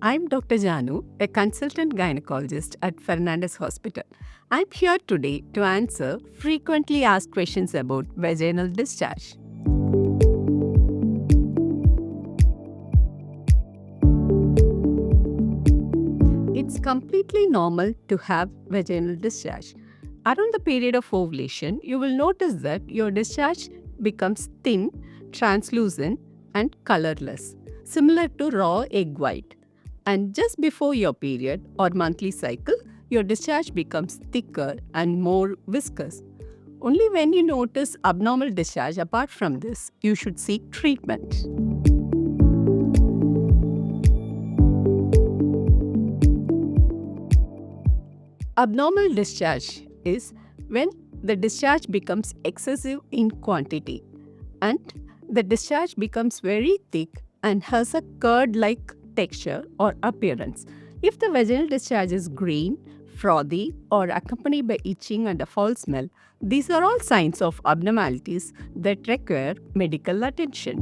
I'm Dr. Janu, a consultant gynecologist at Fernandez Hospital. I'm here today to answer frequently asked questions about vaginal discharge. It's completely normal to have vaginal discharge. Around the period of ovulation, you will notice that your discharge becomes thin, translucent, and colorless, similar to raw egg white. And just before your period or monthly cycle, your discharge becomes thicker and more viscous. Only when you notice abnormal discharge apart from this, you should seek treatment. Abnormal discharge is when the discharge becomes excessive in quantity and the discharge becomes very thick and has a curd-like texture or appearance. If the vaginal discharge is green, frothy, or accompanied by itching and a foul smell, these are all signs of abnormalities that require medical attention.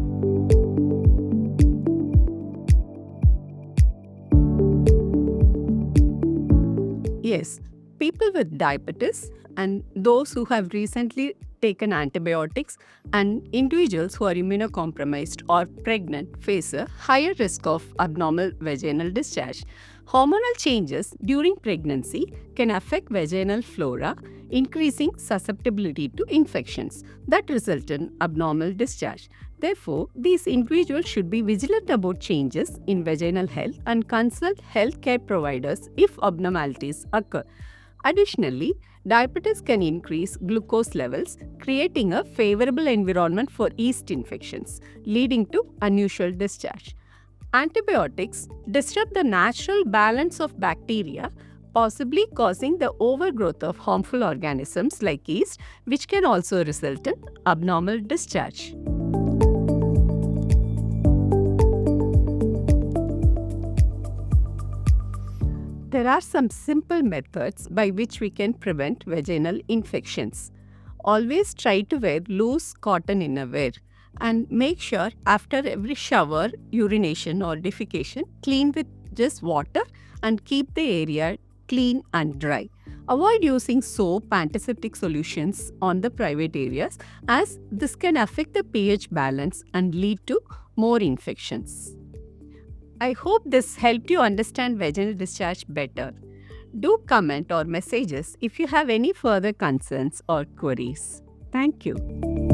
Yes, people with diabetes and those who have recently taken antibiotics and individuals who are immunocompromised or pregnant face a higher risk of abnormal vaginal discharge. Hormonal changes during pregnancy can affect vaginal flora, increasing susceptibility to infections that result in abnormal discharge. Therefore, these individuals should be vigilant about changes in vaginal health and consult healthcare providers if abnormalities occur. Additionally, diabetes can increase glucose levels, creating a favorable environment for yeast infections, leading to unusual discharge. Antibiotics disrupt the natural balance of bacteria, possibly causing the overgrowth of harmful organisms like yeast, which can also result in abnormal discharge. There are some simple methods by which we can prevent vaginal infections. Always try to wear loose cotton innerwear and make sure after every shower, urination or defecation, clean with just water and keep the area clean and dry. Avoid using soap, antiseptic solutions on the private areas as this can affect the pH balance and lead to more infections. I hope this helped you understand vaginal discharge better. Do comment or message us if you have any further concerns or queries. Thank you.